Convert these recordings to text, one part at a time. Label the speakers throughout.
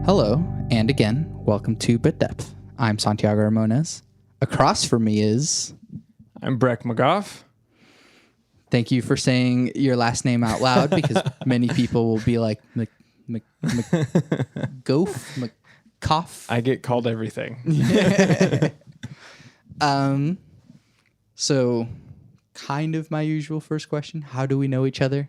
Speaker 1: Hello, and again, welcome to Bit Depth. I'm Santiago Ramones. Across from me is...
Speaker 2: I'm Breck McGough.
Speaker 1: Thank you for saying your last name out loud, because many people will be like, McGough, McCough.
Speaker 2: I get called everything.
Speaker 1: So, kind of my usual first question. How do we know each other?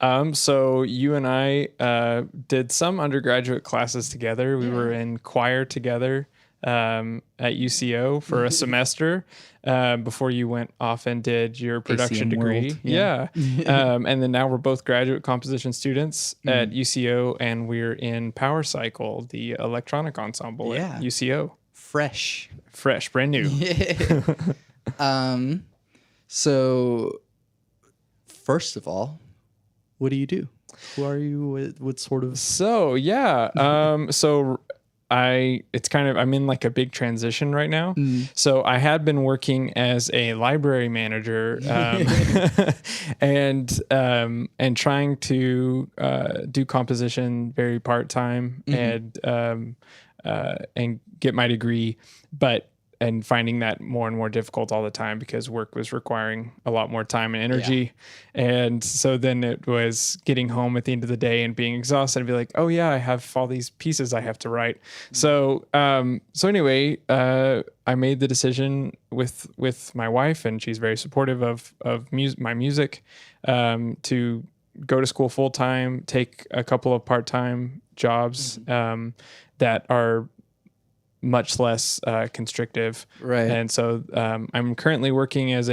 Speaker 2: So you and I did some undergraduate classes together. We were in choir together at UCO for a semester before you went off and did your production
Speaker 1: ACM
Speaker 2: degree.
Speaker 1: World, yeah.
Speaker 2: And then now we're both graduate composition students at UCO, and we're in Power Cycle, the electronic ensemble at UCO.
Speaker 1: Fresh,
Speaker 2: brand new.
Speaker 1: So, first of all, what do you do? Who are you? What sort of...
Speaker 2: So, I'm in like a big transition right now. So I had been working as a library manager, and trying to do composition very part-time and get my degree, and finding that more and more difficult all the time because work was requiring a lot more time and energy. Yeah. And so then it was getting home at the end of the day and being exhausted and be like, oh yeah, I have all these pieces I have to write. So anyway, I made the decision with my wife, and she's very supportive of my music, to go to school full time, take a couple of part-time jobs, that are much less constrictive,
Speaker 1: right?
Speaker 2: And so I'm currently working as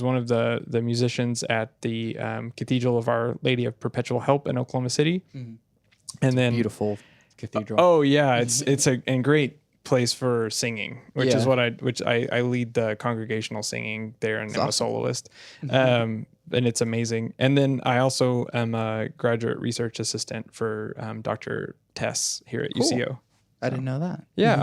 Speaker 2: one of the musicians at the Cathedral of Our Lady of Perpetual Help in Oklahoma City, and then
Speaker 1: beautiful cathedral.
Speaker 2: Oh yeah, it's a great place for singing, which is what I lead the congregational singing there, and I'm a soloist, and it's amazing. And then I also am a graduate research assistant for Dr. Tess here at UCO.
Speaker 1: I didn't know that.
Speaker 2: Yeah.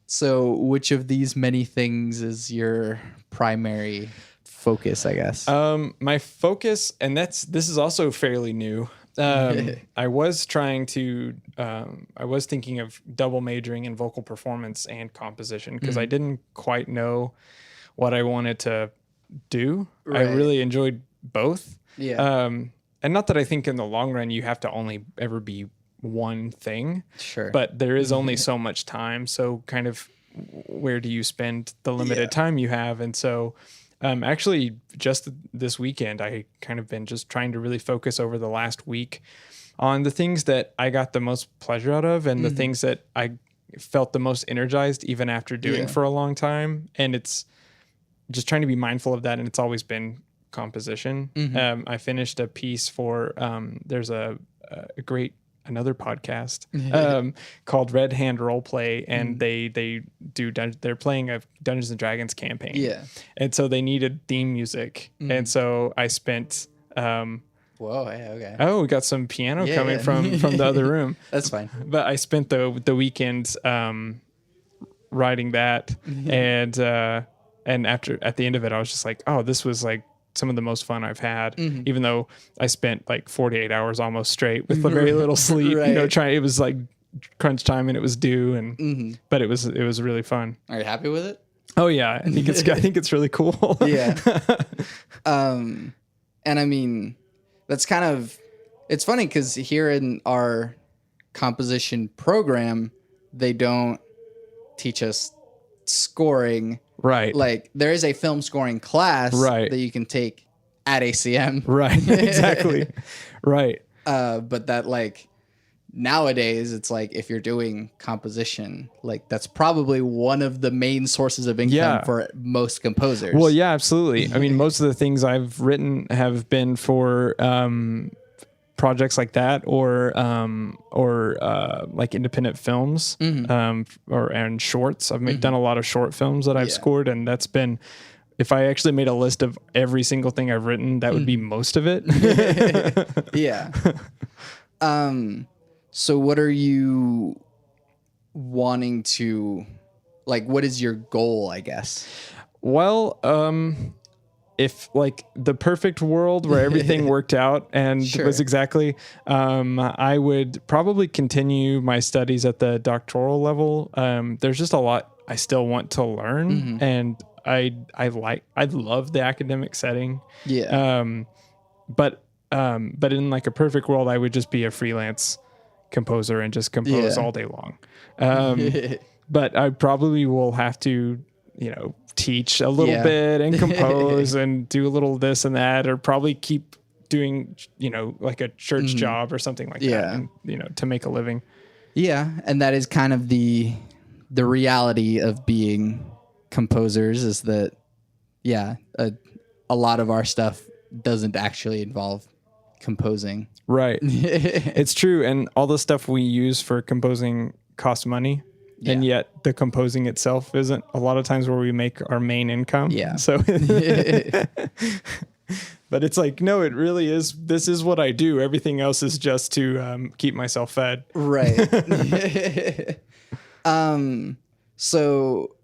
Speaker 1: So which of these many things is your primary focus, I guess?
Speaker 2: My focus, and this is also fairly new. I was thinking of double majoring in vocal performance and composition because I didn't quite know what I wanted to do. Right. I really enjoyed both.
Speaker 1: Yeah.
Speaker 2: And not that I think in the long run you have to only ever be one thing.
Speaker 1: Sure.
Speaker 2: But there is only so much time. So kind of where do you spend the limited time you have? And so actually just this weekend, I kind of been just trying to really focus over the last week on the things that I got the most pleasure out of, and the things that I felt the most energized even after doing for a long time. And it's just trying to be mindful of that. And it's always been composition. I finished a piece for, there's a great another podcast called Red Hand Roleplay, and they're playing a Dungeons and Dragons campaign. Yeah. And so they needed theme music. And so I spent
Speaker 1: whoa, yeah, okay.
Speaker 2: Oh, we got some piano coming from the other room.
Speaker 1: That's fine.
Speaker 2: But I spent the weekend writing that, and at the end of it I was just like, oh, this was like some of the most fun I've had, even though I spent like 48 hours almost straight with very little sleep, right. It was like crunch time and it was due, and but it was really fun.
Speaker 1: Are you happy with it?
Speaker 2: Oh yeah. I think it's really cool.
Speaker 1: Yeah. And I mean, that's kind of, it's funny because here in our composition program, they don't teach us scoring.
Speaker 2: Right.
Speaker 1: Like there is a film scoring class that you can take at ACM.
Speaker 2: Right. Exactly. Right.
Speaker 1: But that like nowadays it's like if you're doing composition, like that's probably one of the main sources of income for most composers.
Speaker 2: Well, yeah, absolutely. I mean, most of the things I've written have been for projects like that, or like independent films, and shorts. I've done a lot of short films that I've scored, and that's been, if I actually made a list of every single thing I've written, that would be most of it.
Speaker 1: Yeah. So what are you wanting to, like, what is your goal, I guess?
Speaker 2: Well, if like the perfect world where everything worked out and
Speaker 1: Sure.
Speaker 2: was exactly, I would probably continue my studies at the doctoral level. There's just a lot I still want to learn, and I love the academic setting.
Speaker 1: Yeah.
Speaker 2: But in like a perfect world, I would just be a freelance composer and just compose
Speaker 1: Yeah.
Speaker 2: all day long. But I probably will have to, teach a little
Speaker 1: Yeah.
Speaker 2: bit and compose and do a little this and that, or probably keep doing, like a church job or something like that,
Speaker 1: Yeah.
Speaker 2: and, to make a living.
Speaker 1: Yeah, and that is kind of the reality of being composers, is that a lot of our stuff doesn't actually involve composing.
Speaker 2: Right. It's true. And all the stuff we use for composing costs money.
Speaker 1: Yeah.
Speaker 2: And yet the composing itself isn't a lot of times where we make our main income.
Speaker 1: Yeah.
Speaker 2: So, but it's like, no, it really is. This is what I do. Everything else is just to keep myself fed.
Speaker 1: Right. So,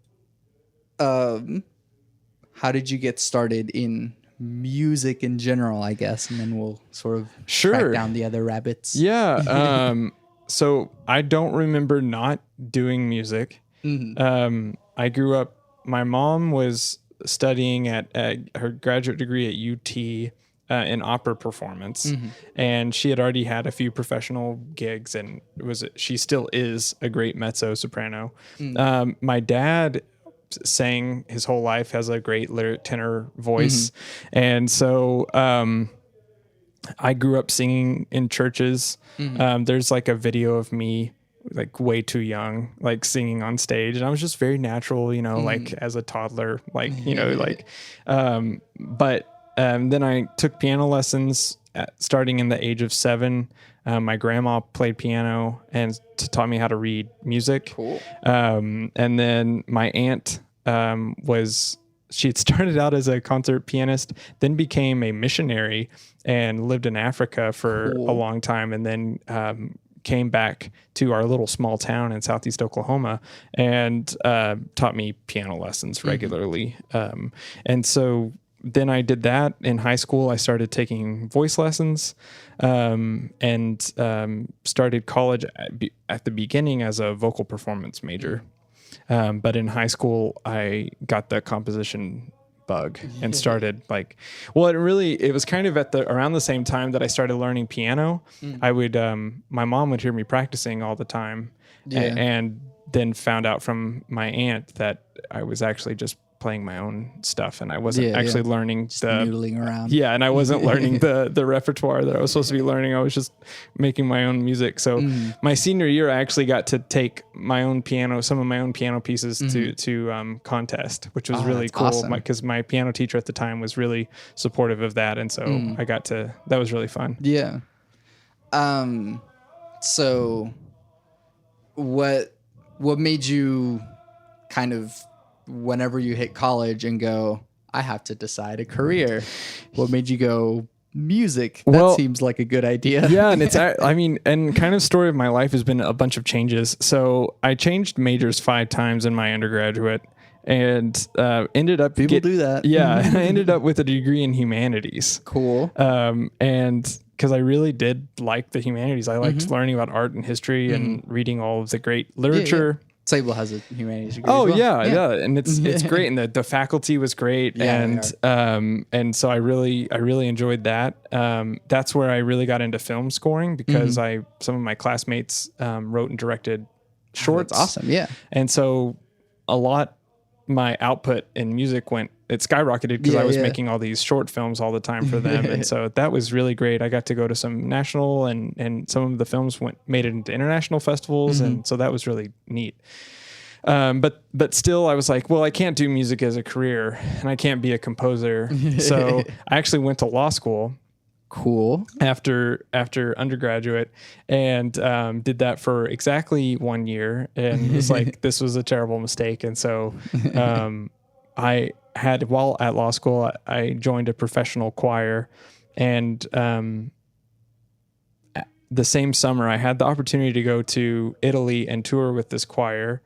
Speaker 1: how did you get started in music in general, I guess, and then we'll sort of track down the other rabbits.
Speaker 2: Yeah. So I don't remember not doing music. I grew up, my mom was studying at her graduate degree at UT in opera performance, and she had already had a few professional gigs, and she still is a great mezzo soprano. My dad sang his whole life, has a great lyric tenor voice, and so I grew up singing in churches. There's like a video of me like way too young, like singing on stage, and I was just very natural, like as a toddler, like but then I took piano lessons starting in the age of 7. My grandma played piano and taught me how to read music.
Speaker 1: Cool.
Speaker 2: And then my aunt she had started out as a concert pianist, then became a missionary and lived in Africa for a long time, and then came back to our little small town in southeast Oklahoma and taught me piano lessons regularly. And so then I did that in high school. I started taking voice lessons and started college at the beginning as a vocal performance major. But in high school, I got the composition bug and started it was kind of around the same time that I started learning piano. I would, my mom would hear me practicing all the time and then found out from my aunt that I was actually just playing my own stuff, and I wasn't actually learning
Speaker 1: just noodling around.
Speaker 2: Yeah, and I wasn't learning the repertoire that I was supposed to be learning. I was just making my own music. So my senior year, I actually got to take some of my own piano pieces to contest, which was really cool because my piano teacher at the time was really supportive of that, and so that was really fun.
Speaker 1: Yeah. So what made you kind of, whenever you hit college and go, I have to decide a career, what made you go music? That seems like a good idea.
Speaker 2: Yeah. And and kind of story of my life has been a bunch of changes. So I changed majors 5 times in my undergraduate and ended up
Speaker 1: do that.
Speaker 2: Yeah. I ended up with a degree in humanities.
Speaker 1: Cool.
Speaker 2: And because I really did like the humanities. I liked learning about art and history and reading all of the great literature.
Speaker 1: Yeah. Sable has a humanities degree.
Speaker 2: Oh, as well. Yeah. And it's great. And the faculty was great. And so I really enjoyed that. That's where I really got into film scoring because some of my classmates wrote and directed shorts.
Speaker 1: That's awesome. Yeah.
Speaker 2: And so my output in music skyrocketed because I was making all these short films all the time for them. And so that was really great. I got to go to some national and some of the films made it into international festivals. And so that was really neat. But still I was like, well, I can't do music as a career and I can't be a composer. So I actually went to law school.
Speaker 1: Cool.
Speaker 2: After undergraduate and did that for exactly 1 year and was like, this was a terrible mistake. And so while at law school, I joined a professional choir and the same summer, I had the opportunity to go to Italy and tour with this choir.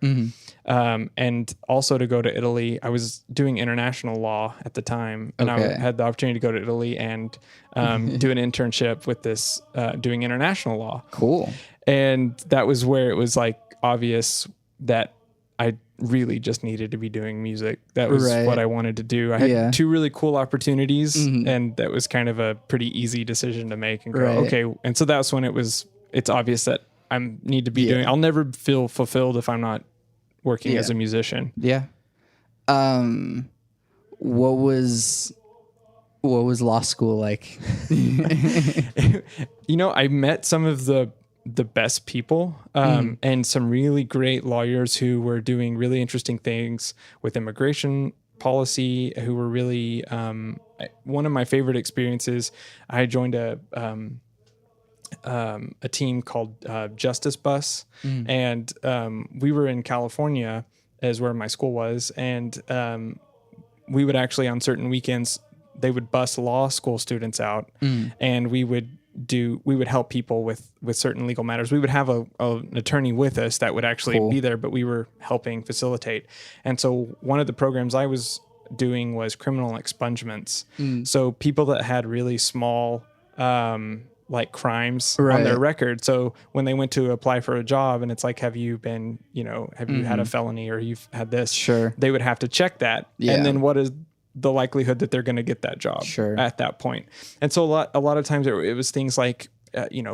Speaker 2: And also to go to Italy. I was doing international law at the time, and I had the opportunity to go to Italy and do an internship with this doing international law.
Speaker 1: Cool.
Speaker 2: And that was where it was like obvious that I really just needed to be doing music. That was what I wanted to do. I had two really cool opportunities, and that was kind of a pretty easy decision to make and go, okay. And so that's when it's obvious that I need to be doing, I'll never feel fulfilled if I'm not working as a musician.
Speaker 1: Yeah. What was law school like?
Speaker 2: I met some of the best people and some really great lawyers who were doing really interesting things with immigration policy, who were really one of my favorite experiences. I joined a team called Justice Bus, and we were in California, is where my school was, and we would actually on certain weekends they would bus law school students out, and we would help people with certain legal matters. We would have an attorney with us that would actually be there, but we were helping facilitate. And so one of the programs I was doing was criminal expungements. So people that had really small like crimes on their record. So when they went to apply for a job and it's like, have you been, have you had a felony or you've had this?
Speaker 1: Sure.
Speaker 2: They would have to check that. And then what is the likelihood that they're going to get that job at that point? And so a lot of times it was things like,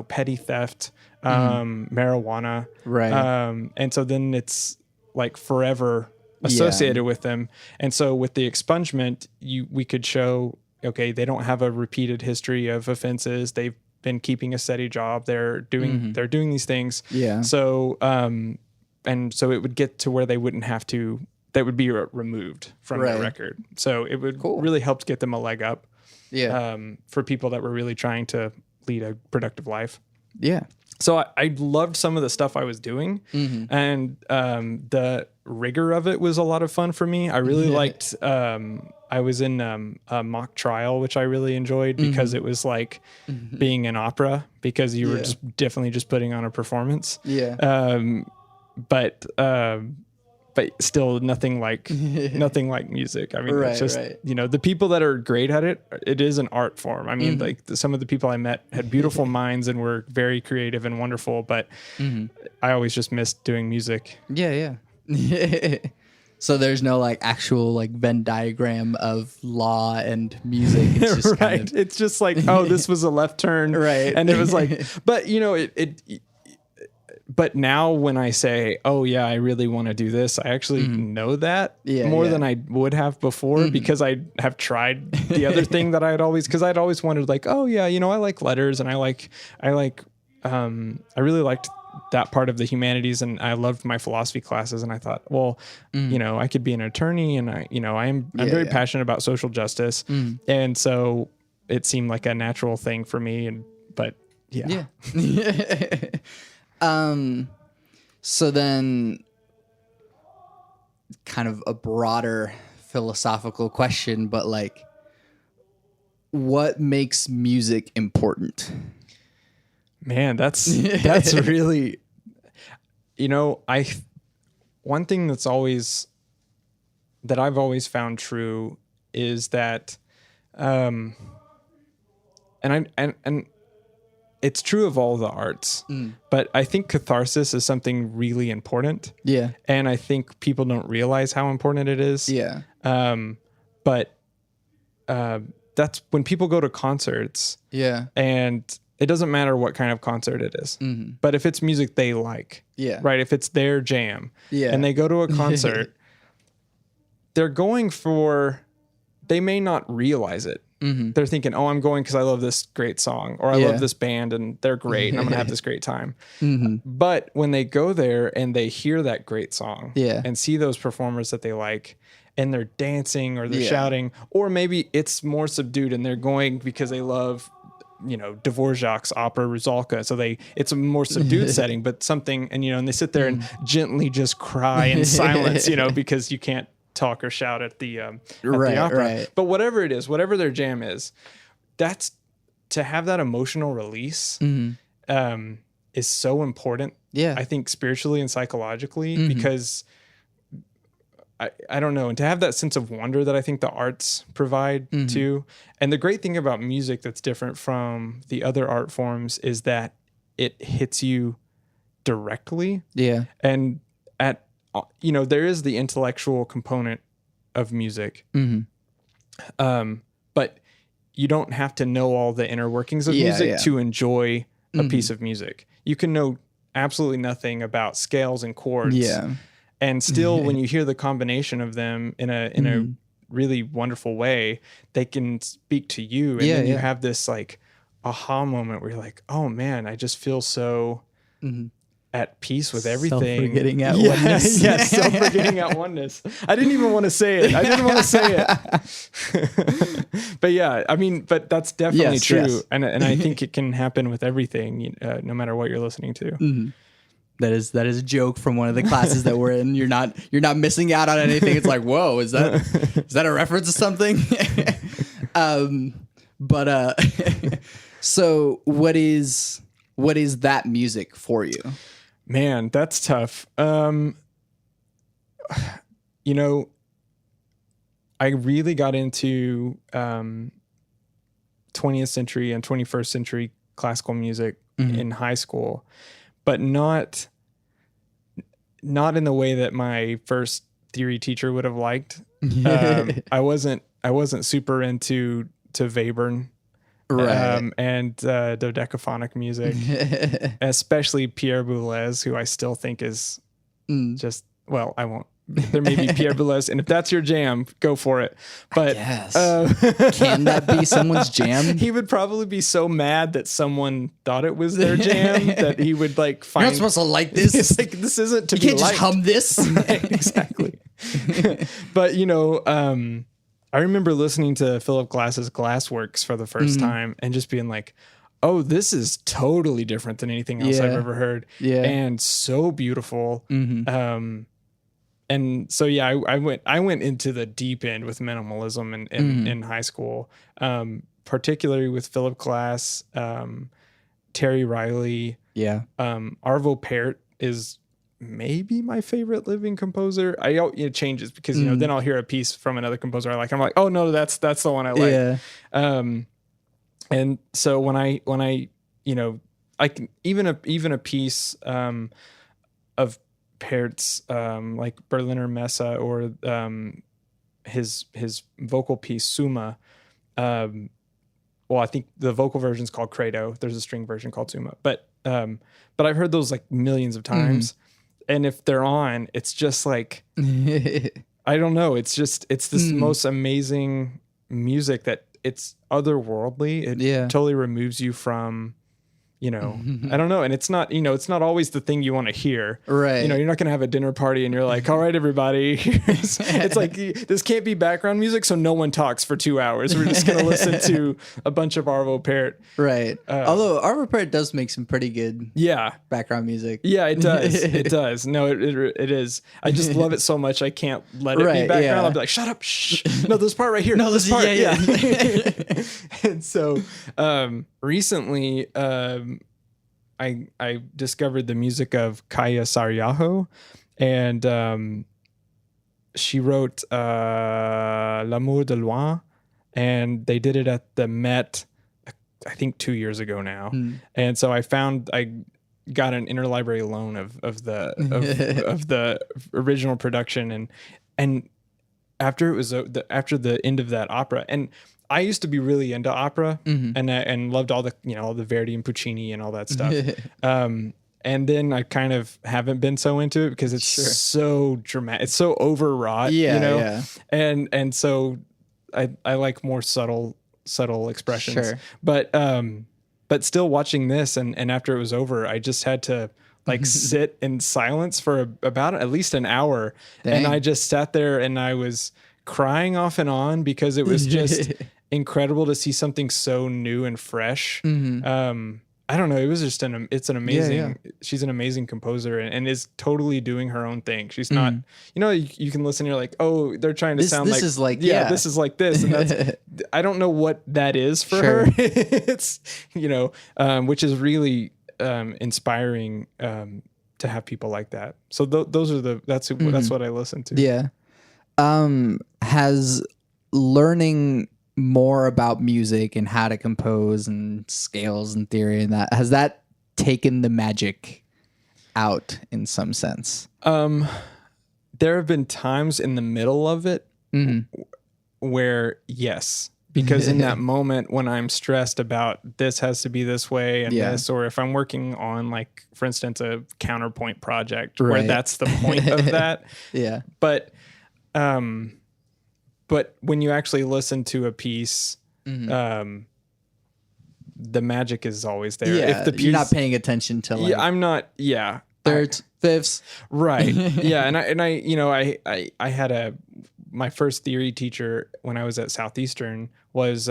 Speaker 2: petty theft, marijuana. And so then it's like forever associated with them. And so with the expungement, we could show, okay, they don't have a repeated history of offenses. They've been keeping a steady job. They're doing these things. So, and so it would get to where they wouldn't have to, that would be removed from their record. So it would really help get them a leg up for people that were really trying to lead a productive life. So I loved some of the stuff I was doing, and the rigor of it was a lot of fun for me. I really liked, I was in a mock trial, which I really enjoyed because it was like being an opera, because you were definitely just putting on a performance. But still nothing like music. I mean, it's just, the people that are great at it, it is an art form. I mean, like some of the people I met had beautiful minds and were very creative and wonderful, but I always just missed doing music.
Speaker 1: So there's no like actual like Venn diagram of law and music. It's just kind of...
Speaker 2: It's just like, oh, this was a left turn. And it was like, but but now when I say, oh yeah, I really want to do this, I actually know that more than I would have before, because I have tried the other thing that I'd always wondered, like, oh yeah, I like letters, and I really liked that part of the humanities, and I loved my philosophy classes, and I thought, well, I could be an attorney, and I'm very passionate about social justice. And so it seemed like a natural thing for me, but
Speaker 1: so then kind of a broader philosophical question, but like, what makes music important?
Speaker 2: Man, that's really, one thing that I've always found true is that, and it's true of all the arts, but I think catharsis is something really important. And I think people don't realize how important it is. But that's when people go to concerts. And it doesn't matter what kind of concert it is. But if it's music they like, right? If it's their jam, and they go to a concert, they're going they may not realize it. They're thinking, oh, I'm going because I love this great song, or I love this band and they're great and I'm going to have this great time. But when they go there and they hear that great song and see those performers that they like, and they're dancing or they're shouting, or maybe it's more subdued and they're going because they love, Dvorak's opera Rusalka. So it's a more subdued setting, but something, and they sit there and gently just cry in silence, because you can't talk or shout at the opera. But whatever it is, whatever their jam is, that's to have that emotional release is so important.
Speaker 1: Yeah.
Speaker 2: I think spiritually and psychologically, because I don't know, and to have that sense of wonder that I think the arts provide too. And the great thing about music that's different from the other art forms is that it hits you directly.
Speaker 1: Yeah.
Speaker 2: And there is the intellectual component of music. But you don't have to know all the inner workings of music to enjoy a piece of music. You can know absolutely nothing about scales and chords.
Speaker 1: Yeah.
Speaker 2: And still, when you hear the combination of them in a really wonderful way, they can speak to you. And then you have this like aha moment where you're like, oh man, I just feel so at peace with everything.
Speaker 1: Self-forgetting at oneness.
Speaker 2: Yeah, self-forgetting at oneness. I didn't even want to say it. But yeah, I mean, but that's definitely true. Yes. And I think it can happen with everything, no matter what you're listening to.
Speaker 1: That is a joke from one of the classes that we're in. You're not missing out on anything. It's like, whoa, is that a reference to something? So what is that music for you?
Speaker 2: Man, that's tough. I really got into 20th century and 21st century classical music in high school, but not in the way that my first theory teacher would have liked. I wasn't super into Webern.
Speaker 1: Right.
Speaker 2: And dodecaphonic music, especially Pierre Boulez, who I still think is just, well, I won't. There may be Pierre Boulez, and if that's your jam, go for it. But
Speaker 1: yes. Can that be someone's jam?
Speaker 2: He would probably be so mad that someone thought it was their jam that he would like find.
Speaker 1: You're not supposed to like this.
Speaker 2: It's like, this isn't to
Speaker 1: you
Speaker 2: be
Speaker 1: can't
Speaker 2: liked.
Speaker 1: just hum this.
Speaker 2: Right, exactly. But I remember listening to Philip Glass's Glassworks for the first time and just being like, oh, this is totally different than anything else I've ever heard.
Speaker 1: Yeah.
Speaker 2: And so beautiful. And so, yeah, I went into the deep end with minimalism in high school, particularly with Philip Glass, Terry Riley.
Speaker 1: Yeah.
Speaker 2: Arvo Pärt is maybe my favorite living composer. It changes because then I'll hear a piece from another composer I like. I'm like, oh no, that's the one I like.
Speaker 1: Yeah.
Speaker 2: And so when I I can even a piece of Pärt's like Berliner Messe or his vocal piece Summa. Well, I think the vocal version is called Credo. There's a string version called Summa, but I've heard those like millions of times. And if they're on, it's just like, I don't know. It's this most amazing music that it's otherworldly. It totally removes you from, I don't know. And it's not, it's not always the thing you want to hear.
Speaker 1: Right.
Speaker 2: You're not going to have a dinner party and you're like, all right, everybody. It's like, this can't be background music, so no one talks for 2 hours. We're just going to listen to a bunch of Arvo Pärt.
Speaker 1: Right. Although Arvo Pärt does make some pretty good background music.
Speaker 2: Yeah, it does. It does. No, it is. I just love it so much. I can't let it be background. I'll be like, shut up. Shh. No, this part right here.
Speaker 1: No, this part. Yeah.
Speaker 2: And so recently, I discovered the music of Kaya Saryaho, and she wrote L'amour de loin, and they did it at the Met, I think 2 years ago now. And so I got an interlibrary loan of the original production, and after after the end of that opera, and I used to be really into opera and loved all the all the Verdi and Puccini and all that stuff. And then I kind of haven't been so into it because it's so dramatic. It's so overwrought, And so I like more subtle expressions. Sure. But still watching this and after it was over, I just had to like sit in silence for about at least an hour. Dang. And I just sat there and I was crying off and on because it was just incredible to see something so new and fresh. I don't know. It was just it's an amazing, she's an amazing composer and is totally doing her own thing. She's not, you can listen, you're like, oh, they're trying to sound like,
Speaker 1: this is like,
Speaker 2: this is like this. And that's, I don't know what that is for her. It's, which is really inspiring to have people like that. So that's what I listen to.
Speaker 1: Yeah. Has learning more about music and how to compose and scales and theory and that, has that taken the magic out in some sense?
Speaker 2: There have been times in the middle of it where yes, because in that moment when I'm stressed about this has to be this way and this, or if I'm working on, like, for instance, a counterpoint project where that's the point of that.
Speaker 1: Yeah.
Speaker 2: But when you actually listen to a piece, the magic is always there.
Speaker 1: Yeah.
Speaker 2: If the piece,
Speaker 1: you're not paying attention to, like,
Speaker 2: yeah, I'm not. Yeah.
Speaker 1: thirds, fifths.
Speaker 2: Right. Yeah. And I had my first theory teacher when I was at Southeastern was,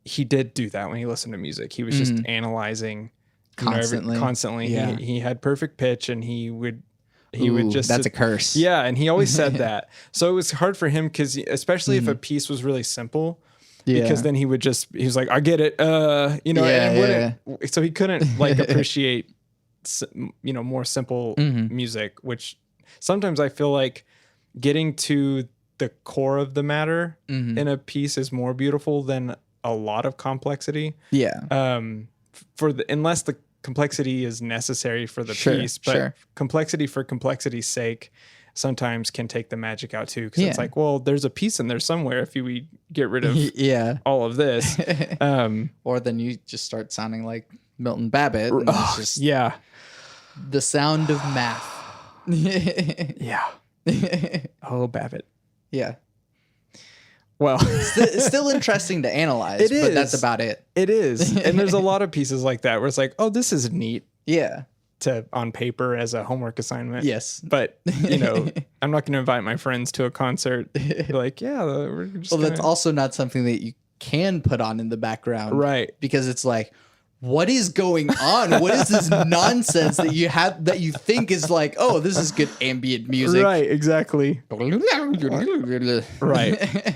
Speaker 2: he did do that when he listened to music. He was just analyzing constantly.
Speaker 1: Yeah.
Speaker 2: He had perfect pitch, and he would just,
Speaker 1: that's a curse.
Speaker 2: Yeah. And he always said that. So it was hard for him because, especially if a piece was really simple, because then he was like, I get it. And it wouldn't, so he couldn't, like, appreciate, more simple music, which sometimes I feel like getting to the core of the matter in a piece is more beautiful than a lot of complexity.
Speaker 1: Yeah.
Speaker 2: Unless the complexity is necessary for the piece, but complexity for complexity's sake sometimes can take the magic out too. Cause it's like, well, there's a piece in there somewhere if we get rid of all of this.
Speaker 1: Or then you just start sounding like Milton Babbitt. And it's just the sound of math.
Speaker 2: Yeah. Oh, Babbitt.
Speaker 1: Yeah.
Speaker 2: Well,
Speaker 1: it's still interesting to analyze, but that's about it.
Speaker 2: It is. And there's a lot of pieces like that where it's like, oh, this is neat.
Speaker 1: Yeah.
Speaker 2: On paper as a homework assignment.
Speaker 1: Yes.
Speaker 2: But, I'm not going to invite my friends to a concert. Be like, yeah, we're just
Speaker 1: that's also not something that you can put on in the background.
Speaker 2: Right.
Speaker 1: Because it's like, what is going on? What is this nonsense that you have that you think is like, oh, this is good ambient music?
Speaker 2: Right, exactly. Right.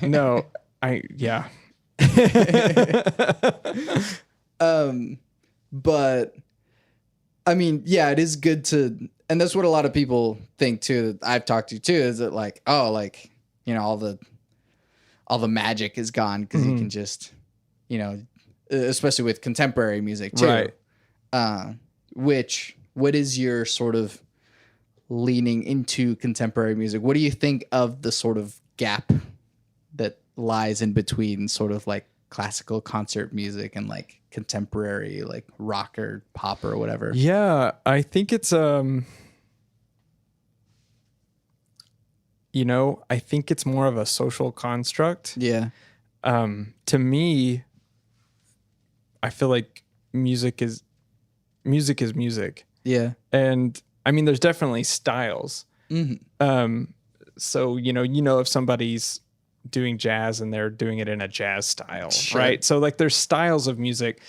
Speaker 2: No,
Speaker 1: But I mean, yeah, it is good to, and that's what a lot of people think too, that I've talked to too, is that like, oh, like, all the magic is gone because you can just, especially with contemporary music too.
Speaker 2: Right.
Speaker 1: What is your sort of leaning into contemporary music? What do you think of the sort of gap that lies in between sort of like classical concert music and like contemporary, like rock or pop or whatever?
Speaker 2: Yeah, I think it's I think it's more of a social construct.
Speaker 1: Yeah.
Speaker 2: To me, I feel like music is music.
Speaker 1: Yeah.
Speaker 2: And I mean, there's definitely styles. So, if somebody's doing jazz and they're doing it in a jazz style, right? So like there's styles of music,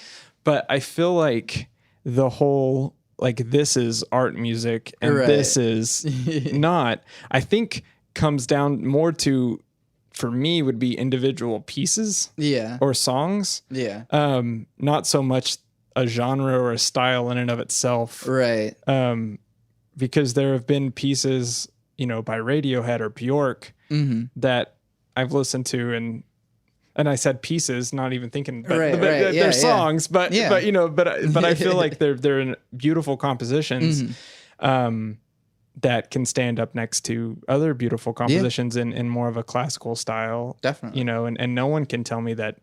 Speaker 2: but I feel like the whole, like, this is art music and this is not, I think comes down more to, for me, would be individual pieces or songs.
Speaker 1: Yeah.
Speaker 2: Not so much a genre or a style in and of itself.
Speaker 1: Right.
Speaker 2: Because there have been pieces, by Radiohead or Bjork that I've listened to, and I said pieces, not even thinking, but they're songs, but I feel like they're beautiful compositions that can stand up next to other beautiful compositions in more of a classical style.
Speaker 1: Definitely.
Speaker 2: And no one can tell me that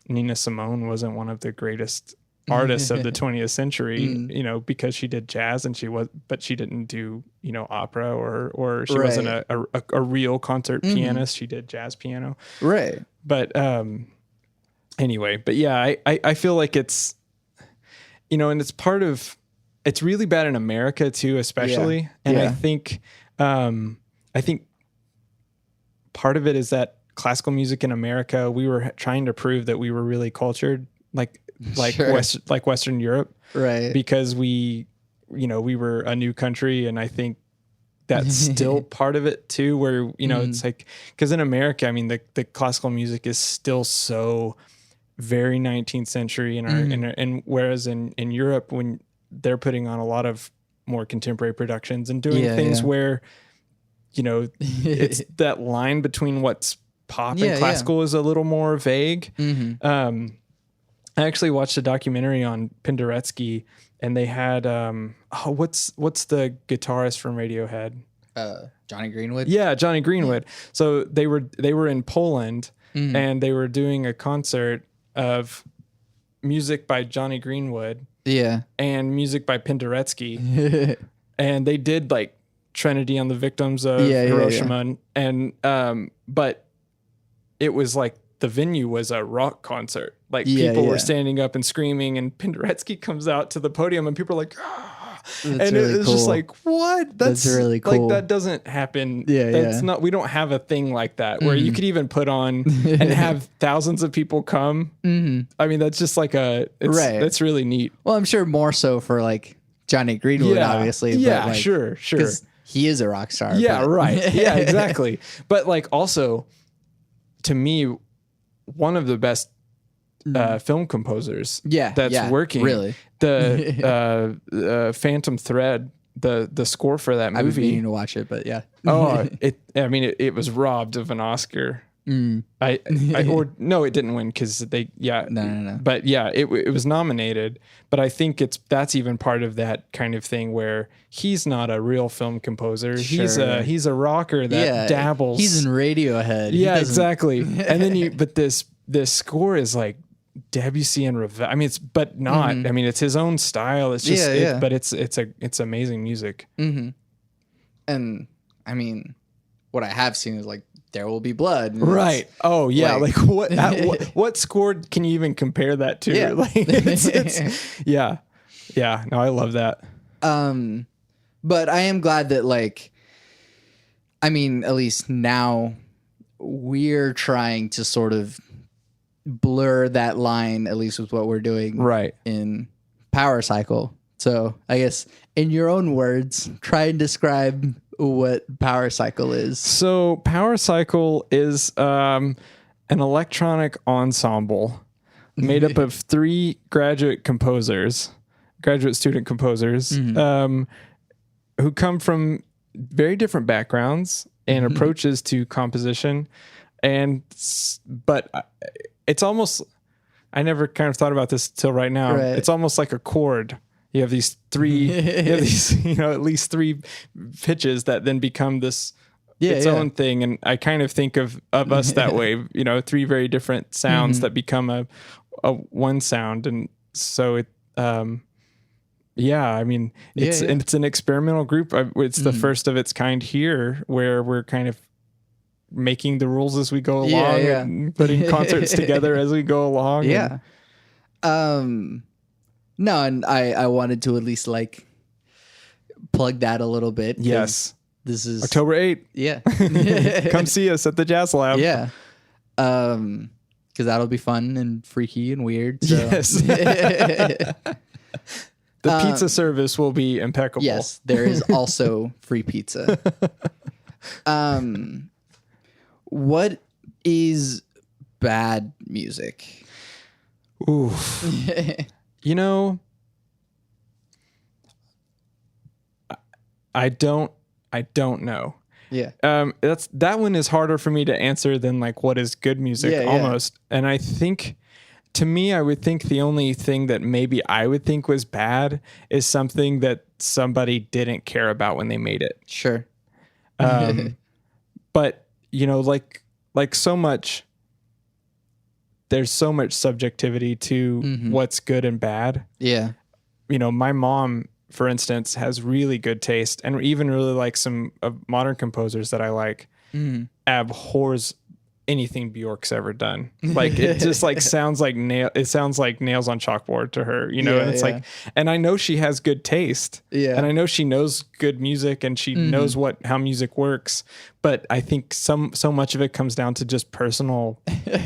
Speaker 2: Nina Simone wasn't one of the greatest artists of the 20th century, because she did jazz and but she didn't do, opera or she wasn't a real concert pianist. She did jazz piano.
Speaker 1: Right.
Speaker 2: But, anyway, but yeah, I feel like it's, and it's it's really bad in America too, especially. And I think part of it is that classical music in America, we were trying to prove that we were really cultured, like Western Europe,
Speaker 1: right?
Speaker 2: Because we were a new country, and I think that's still part of it too. Where it's like, because in America, I mean, the classical music is still so very 19th century and whereas in Europe, when they're putting on a lot of more contemporary productions and doing things where, you know, it's that line between what's pop and classical is a little more vague. I actually watched a documentary on Penderecki, and they had what's the guitarist from Radiohead?
Speaker 1: Johnny Greenwood.
Speaker 2: Yeah, Johnny Greenwood. So they were in Poland, and they were doing a concert of music by Johnny Greenwood.
Speaker 1: Yeah.
Speaker 2: And music by Penderecki. And they did like Trinity on the Victims of Hiroshima. And but it was like the venue was a rock concert. Like people were standing up and screaming, and Penderecki comes out to the podium and people are like, and really it was just like, what? That's really cool. Like that doesn't happen. That's not, we don't have a thing like that where you could even put on and have thousands of people come. I mean, that's just like that's really neat.
Speaker 1: Well, I'm sure more so for like Johnny Greenwood, obviously.
Speaker 2: Yeah,
Speaker 1: but like,
Speaker 2: sure.
Speaker 1: He is a rock star.
Speaker 2: Yeah, right. Yeah, exactly. But like also, to me, one of the best film composers that's working.
Speaker 1: Really.
Speaker 2: The Phantom Thread, the score for that movie.
Speaker 1: I've been meaning to watch it, but yeah.
Speaker 2: It was robbed of an Oscar. Or no, it didn't win because no. But yeah, it was nominated. But I think that's even part of that kind of thing where he's not a real film composer. Sure. He's a rocker that dabbles.
Speaker 1: He's in Radiohead.
Speaker 2: Yeah, exactly. And then but this score is like Debussy and Ravel. I mean, but not. I mean, it's his own style. It's just, but it's amazing music.
Speaker 1: And I mean, what I have seen is like There Will Be Blood.
Speaker 2: Right. Oh yeah. Like what score can you even compare that to?
Speaker 1: Yeah.
Speaker 2: Like, yeah. No, I love that.
Speaker 1: But I am glad that like, I mean, at least now we're trying to sort of blur that line, at least with what we're doing in Power Cycle. So I guess in your own words, try and describe what Power Cycle is.
Speaker 2: So Power Cycle is an electronic ensemble made up of 3 graduate student composers, who come from very different backgrounds and approaches to composition. But it's almost, I never kind of thought about this till right now. Right. It's almost like a chord. You have these 3, at least 3 pitches that then become this its own thing. And I kind of think of us that way, 3 very different sounds that become a one sound. And so it, I mean, it's an experimental group. It's the first of its kind here, where we're kind of making the rules as we go along and putting concerts together as we go along.
Speaker 1: Yeah. No, and I wanted to at least like plug that a little bit.
Speaker 2: Yes.
Speaker 1: This is
Speaker 2: October 8th.
Speaker 1: Yeah.
Speaker 2: Come see us at the Jazz Lab.
Speaker 1: Yeah. Because that'll be fun and freaky and weird. So. Yes.
Speaker 2: The pizza service will be impeccable.
Speaker 1: Yes. There is also free pizza. What is bad music?
Speaker 2: Ooh. I don't know.
Speaker 1: Yeah.
Speaker 2: That one is harder for me to answer than like what is good music almost. And I think, to me, I would think the only thing that maybe I would think was bad is something that somebody didn't care about when they made it.
Speaker 1: Sure.
Speaker 2: But like so much, there's so much subjectivity to what's good and bad.
Speaker 1: Yeah.
Speaker 2: My mom, for instance, has really good taste, and even really like some modern composers that I like, abhors anything Bjork's ever done. Like it just like sounds like nails on chalkboard to her, and it's like, and I know she has good taste, and I know she knows good music, and she knows how music works, but I think so much of it comes down to just personal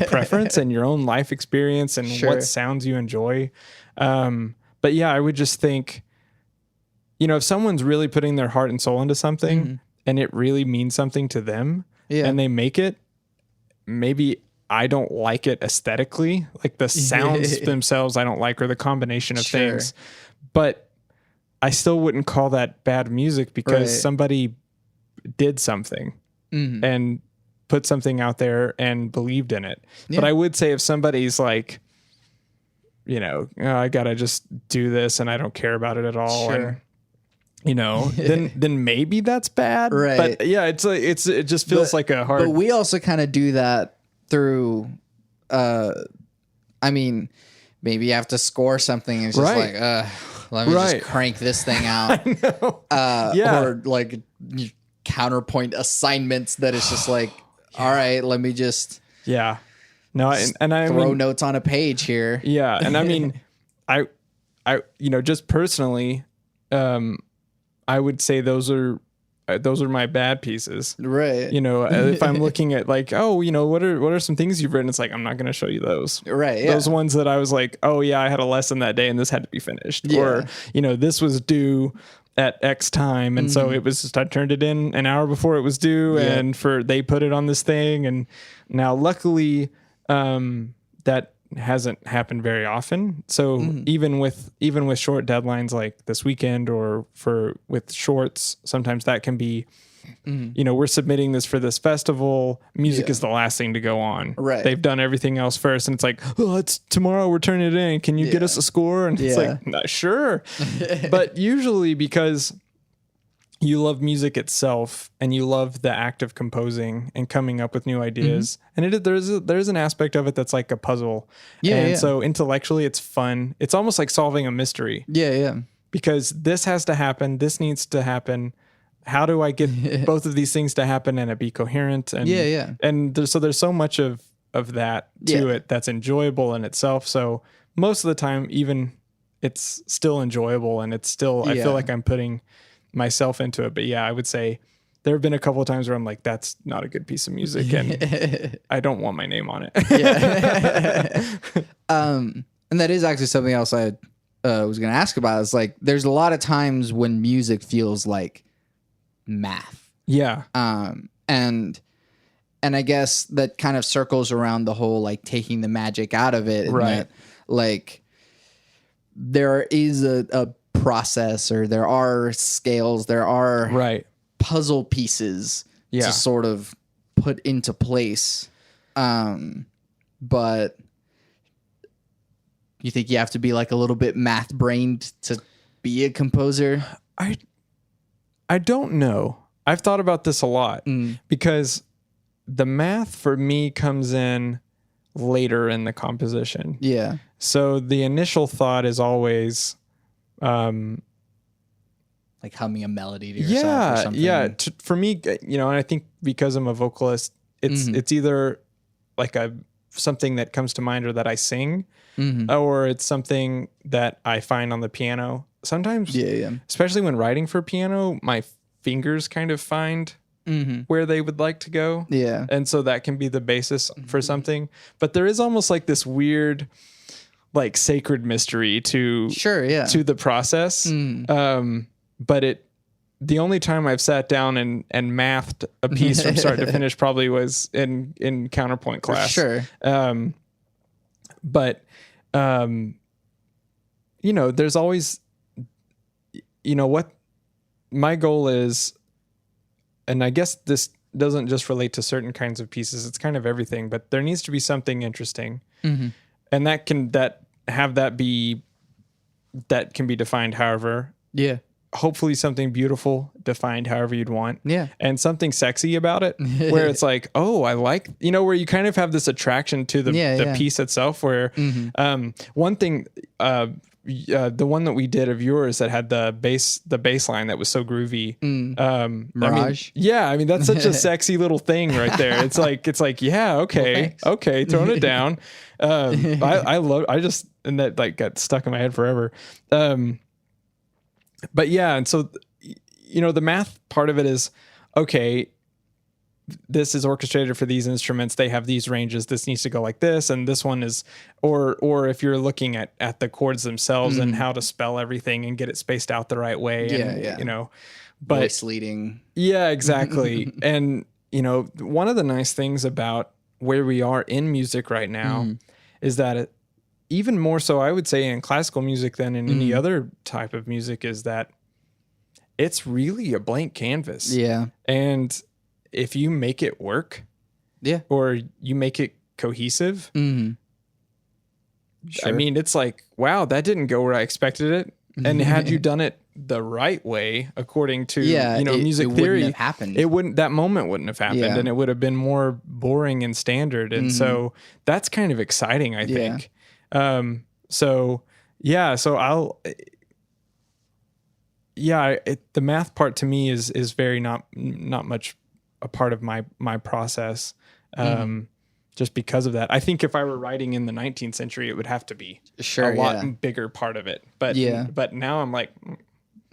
Speaker 2: preference and your own life experience and what sounds you enjoy. But yeah, I would just think, if someone's really putting their heart and soul into something and it really means something to them and they make it, maybe I don't like it aesthetically, like the sounds themselves I don't like, or the combination of things, but I still wouldn't call that bad music because somebody did something and put something out there and believed in it. But I would say if somebody's like, you know, oh, I gotta just do this and I don't care about it at all, and you know, then maybe that's bad.
Speaker 1: Right.
Speaker 2: But yeah, it just feels like a hard.
Speaker 1: But we also kind of do that through, I mean, maybe you have to score something and it's just like, let me just crank this thing out.
Speaker 2: I know.
Speaker 1: Or like counterpoint assignments that it's just like, all right, let me just
Speaker 2: no, and I
Speaker 1: throw notes on a page here.
Speaker 2: Yeah. And I mean, I, you know, just personally, I would say those are my bad pieces.
Speaker 1: Right.
Speaker 2: You know, if I'm looking at like, oh, you know, what are some things you've written? It's like, I'm not going to show you those.
Speaker 1: Right. Yeah.
Speaker 2: Those ones that I was like, oh yeah, I had a lesson that day and this had to be finished. Or, you know, this was due at X time. And so it was just, I turned it in an hour before it was due and they put it on this thing. And now luckily, that hasn't happened very often. So even with short deadlines like this weekend or with shorts, sometimes that can be, you know, we're submitting this for this festival. Music is the last thing to go on. Right. They've done everything else first. And it's like, oh, it's tomorrow. We're turning it in. Can you get us a score? And it's like, nah, sure. But usually because you love music itself and you love the act of composing and coming up with new ideas. And there's an aspect of it that's like a puzzle. So intellectually it's fun. It's almost like solving a mystery. Because this has to happen. This needs to happen. How do I get both of these things to happen and it be coherent? And and there's so much of that to it that's enjoyable in itself. So most of the time, even it's still enjoyable and it's still, I feel like I'm putting myself into it. But yeah, I would say there have been a couple of times where I'm like, that's not a good piece of music and I don't want my name on it.
Speaker 1: And that is actually something else I was going to ask about. Is like, there's a lot of times when music feels like math. And I guess that kind of circles around the whole, like, taking the magic out of it. And that, like, there is a process, or there are scales, there are puzzle pieces to sort of put into place. But you think you have to be like a little bit math brained to be a composer?
Speaker 2: I don't know. I've thought about this a lot because the math for me comes in later in the composition. So the initial thought is always
Speaker 1: like humming a melody to yourself or something.
Speaker 2: For me, you know, and I think because I'm a vocalist, it's either like something that comes to mind or that I sing, or it's something that I find on the piano. Sometimes, especially when writing for piano, my fingers kind of find where they would like to go. And so that can be the basis for something. But there is almost like this weird, like, sacred mystery to the process. But the only time I've sat down and mathed a piece from start to finish probably was in counterpoint class. But you know, there's always, you know, what my goal is, and I guess this doesn't just relate to certain kinds of pieces, it's kind of everything, but there needs to be something interesting. And that can be defined however. Hopefully something beautiful, defined however you'd want. And something sexy about it, where it's like, oh, I like, you know, where you kind of have this attraction to the piece itself, where one thing, the one that we did of yours that had the bass line that was so groovy.
Speaker 1: Mirage.
Speaker 2: I mean, that's such a sexy little thing right there. It's like, yeah, okay, throwing it down. I just, and that like got stuck in my head forever. But yeah, and so, you know, the math part of it is, okay, this is orchestrated for these instruments. They have these ranges. This needs to go like this. And this one is, or if you're looking at the chords themselves and how to spell everything and get it spaced out the right way. You know, but
Speaker 1: voice leading.
Speaker 2: Yeah, exactly. And, you know, one of the nice things about where we are in music right now is that even more so, I would say, in classical music than in any other type of music, is that it's really a blank canvas.
Speaker 1: Yeah.
Speaker 2: And if you make it work, or you make it cohesive,
Speaker 1: Sure.
Speaker 2: I mean, it's like, wow, that didn't go where I expected it. And had you done it the right way, according to music theory,
Speaker 1: wouldn't have happened.
Speaker 2: That moment wouldn't have happened, and it would have been more boring and standard. And so that's kind of exciting, I think. So the math part to me is very not much a part of my process. Just because of that. I think if I were writing in the 19th century, it would have to be a lot bigger part of it. But now I'm like,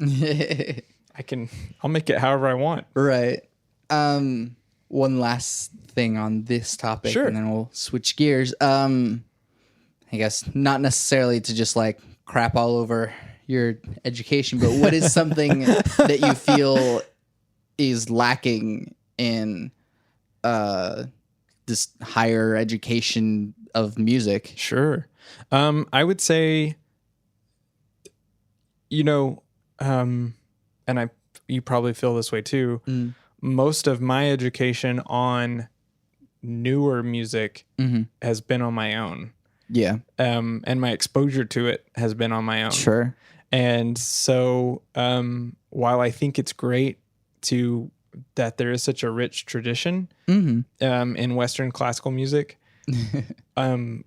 Speaker 2: I'll make it however I want.
Speaker 1: Right. One last thing on this topic, and then we'll switch gears. I guess not necessarily to just like crap all over your education, but what is something that you feel is lacking in this higher education of music?
Speaker 2: Sure. I would say, and you probably feel this way too. Most of my education on newer music has been on my own.
Speaker 1: Yeah.
Speaker 2: And my exposure to it has been on my own.
Speaker 1: Sure.
Speaker 2: And so, while I think it's great that there is such a rich tradition in Western classical music, I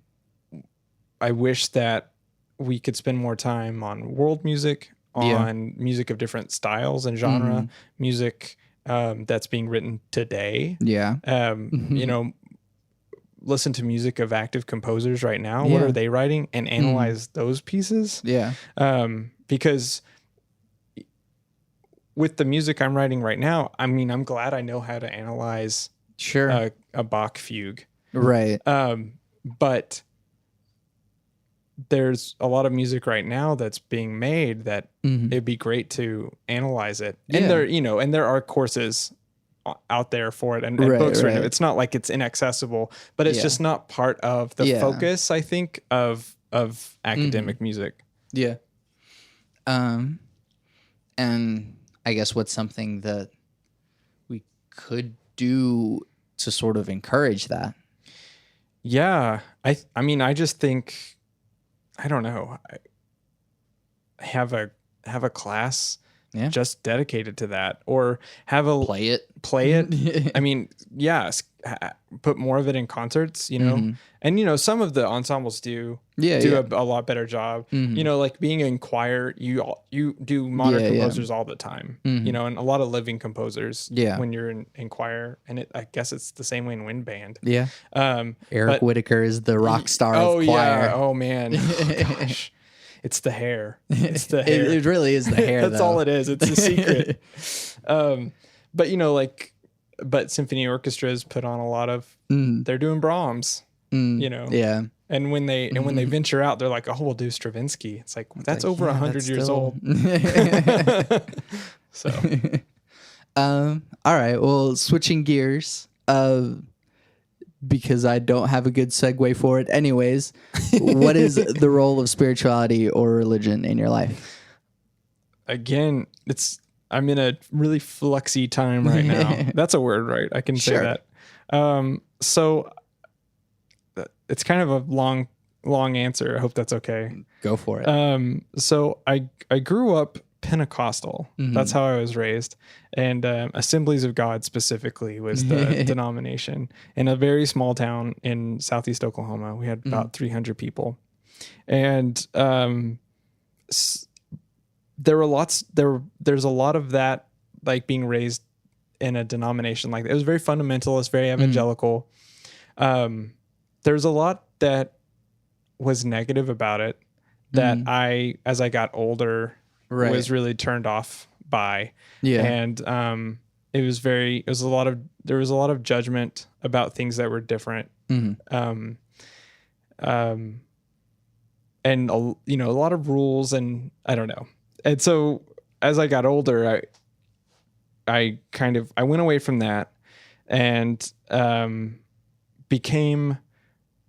Speaker 2: wish that we could spend more time on world music, on music of different styles and genre, music that's being written today.
Speaker 1: Yeah.
Speaker 2: Listen to music of active composers right now. What are they writing? And analyze those pieces.
Speaker 1: Yeah.
Speaker 2: Because with the music I'm writing right now, I mean, I'm glad I know how to analyze a Bach fugue.
Speaker 1: Right.
Speaker 2: But there's a lot of music right now that's being made that it'd be great to analyze it. And there are courses out there for it and books. Right. It's not like it's inaccessible, but it's just not part of the focus, I think, of academic music.
Speaker 1: Yeah. And I guess what's something that we could do to sort of encourage that?
Speaker 2: Yeah. I mean, I just think, I don't know, I have a class just dedicated to that, or have a
Speaker 1: play it.
Speaker 2: I mean, put more of it in concerts, and some of the ensembles do a lot better job. Like being in choir, you do modern composers all the time, and a lot of living composers when you're in choir, and I guess it's the same way in wind band.
Speaker 1: Eric Whitaker is the rock star of choir.
Speaker 2: Oh man. Oh, gosh. It's the hair. It's the hair.
Speaker 1: It really is the hair.
Speaker 2: That's all it is. It's a secret. But symphony orchestras put on a lot of. They're doing Brahms.
Speaker 1: Yeah.
Speaker 2: And when they venture out, they're like, "Oh, we'll do Stravinsky." It's like that's like, over 100 years old. So.
Speaker 1: All right. Well, switching gears. Because I don't have a good segue for it. Anyways, what is the role of spirituality or religion in your life?
Speaker 2: Again, I'm in a really fluxy time right now. That's a word, right? I can say that. So it's kind of a long answer. I hope that's okay.
Speaker 1: Go for it.
Speaker 2: So I grew up Pentecostal. That's how I was raised. And Assemblies of God specifically was the denomination. In a very small town in southeast Oklahoma, we had about 300 people. And there's a lot of that, like being raised in a denomination like that. It was very fundamentalist, very evangelical. There's a lot that was negative about it that as I got older, was really turned off by. And there was a lot of judgment about things that were different. And a lot of rules, and I don't know. And so as I got older, I went away from that and became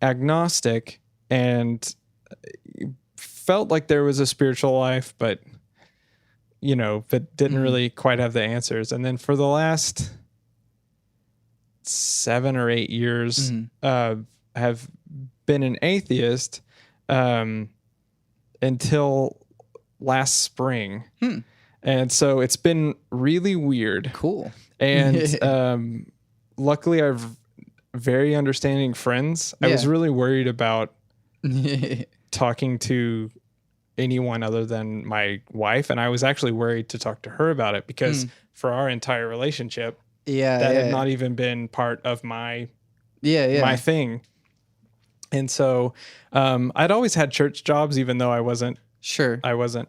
Speaker 2: agnostic and felt like there was a spiritual life, but didn't really quite have the answers. And then for the last 7 or 8 years, have been an atheist until last spring. And so it's been really weird.
Speaker 1: Cool.
Speaker 2: And luckily I've very understanding friends. I was really worried about talking to anyone other than my wife, and I was actually worried to talk to her about it because for our entire relationship, that had not even been part of my thing. And so I'd always had church jobs, even though I wasn't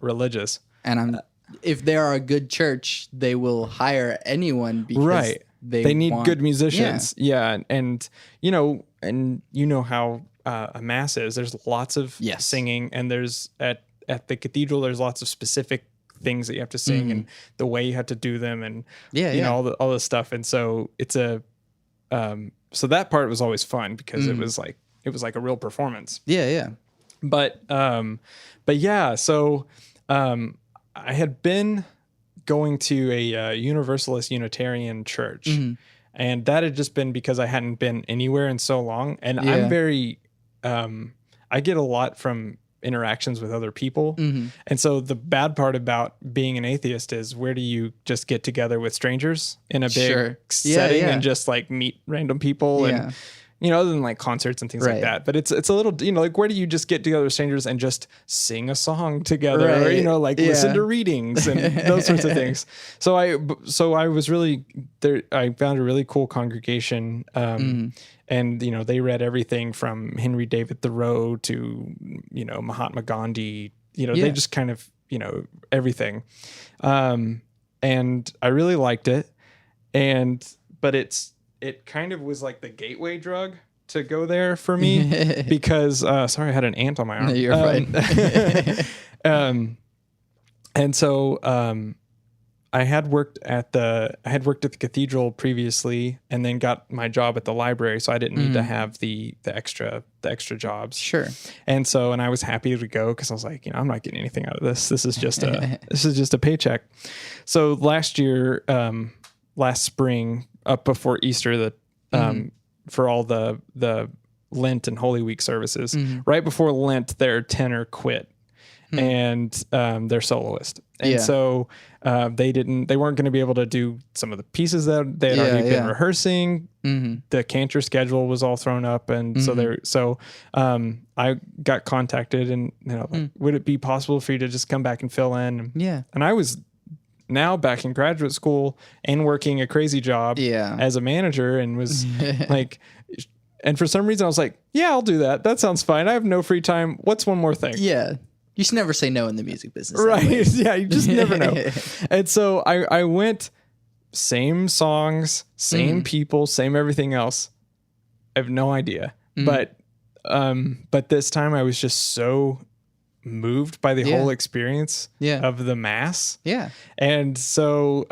Speaker 2: religious.
Speaker 1: And if they are a good church, they will hire anyone because
Speaker 2: they need good musicians. Yeah. And how a mass is. There's lots of singing, and there's at the cathedral, there's lots of specific things that you have to sing and the way you have to do them, and all the stuff. And so it's so that part was always fun because it was like a real performance. But yeah, so I had been going to a Universalist Unitarian church, and that had just been because I hadn't been anywhere in so long. And I'm very, I get a lot from interactions with other people. And so the bad part about being an atheist is, where do you just get together with strangers in a big setting and just like meet random people and other than like concerts and things like that. But it's a little, like, where do you just get together with strangers and just sing a song together or, listen to readings and those sorts of things. So I was really there. I found a really cool congregation. And, they read everything from Henry David Thoreau to, Mahatma Gandhi, they just kind of, everything. And I really liked it. But it kind of was like the gateway drug to go there for me because, sorry, I had an ant on my arm.
Speaker 1: No, you're fine.
Speaker 2: And so, I had worked at the cathedral previously, and then got my job at the library, so I didn't need to have the extra jobs.
Speaker 1: Sure.
Speaker 2: And I was happy to go because I was like, I'm not getting anything out of this. This is just a paycheck. So last spring, up before Easter, for all the Lent and Holy Week services, right before Lent, their tenor quit. And their soloist. And so they weren't going to be able to do some of the pieces that they had already been rehearsing. The cantor schedule was all thrown up. And so I got contacted and, like, would it be possible for you to just come back and fill in? And I was now back in graduate school and working a crazy job as a manager, and was like, and for some reason I was like, yeah, I'll do that. That sounds fine. I have no free time. What's one more thing?
Speaker 1: Yeah. You should never say no in the music business.
Speaker 2: Right. Yeah. You just never know. And so I went, same songs, same people, same everything else. I have no idea. But this time I was just so moved by the whole experience of the mass. Yeah. And so,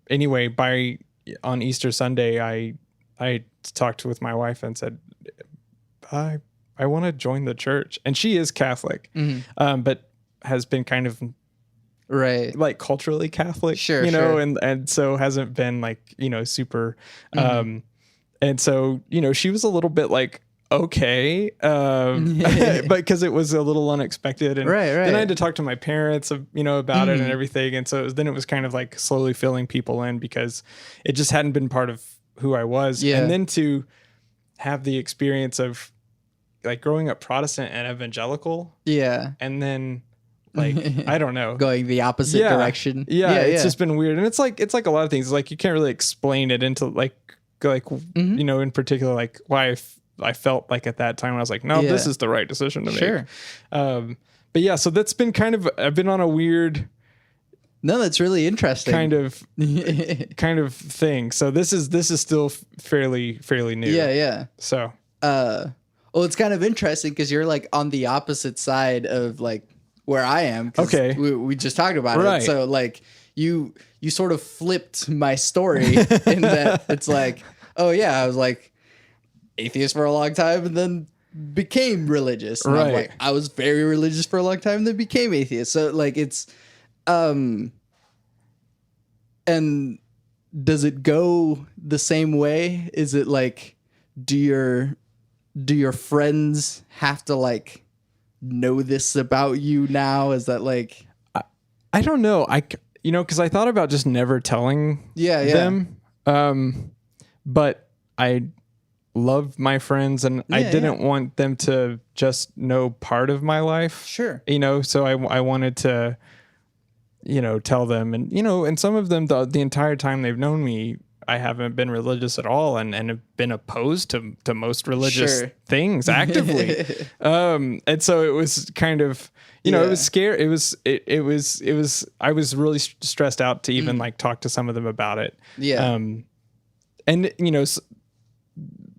Speaker 2: anyway, on Easter Sunday, I talked with my wife and said, I want to join the church. And she is Catholic, but has been kind of like culturally Catholic, and so hasn't been like, super. And so, she was a little bit like, okay, but because it was a little unexpected. And then I had to talk to my parents, about it and everything. And so then it was kind of like slowly filling people in because it just hadn't been part of who I was. And then to have the experience of like growing up Protestant and evangelical. And then like, I don't know,
Speaker 1: going the opposite direction.
Speaker 2: It's just been weird. And it's like a lot of things. It's like, you can't really explain it into in particular, like why I felt like at that time when I was like, no, this is the right decision to make. But yeah, so that's been I've been on a weird,
Speaker 1: no, that's really interesting
Speaker 2: kind of thing. So this is still fairly new. So,
Speaker 1: well, it's kind of interesting because you're like on the opposite side of like where I am.
Speaker 2: Okay.
Speaker 1: We just talked about it. So like you sort of flipped my story in that it's like, oh yeah, I was like, atheist for a long time and then became religious. And I'm
Speaker 2: Right.
Speaker 1: like, I was very religious for a long time and then became atheist. So like it's and does it go the same way? Is it like do your friends have to like know this about you now? Is that like
Speaker 2: I don't know. Because I thought about just never telling them. But I love my friends and I didn't want them to just know part of my life.
Speaker 1: Sure.
Speaker 2: So I wanted to, tell them. And, and some of them, the entire time they've known me, I haven't been religious at all and have been opposed to most religious things actively. And so it was kind of, it was scary. It was, I was really stressed out to even like talk to some of them about it.
Speaker 1: Yeah.
Speaker 2: And,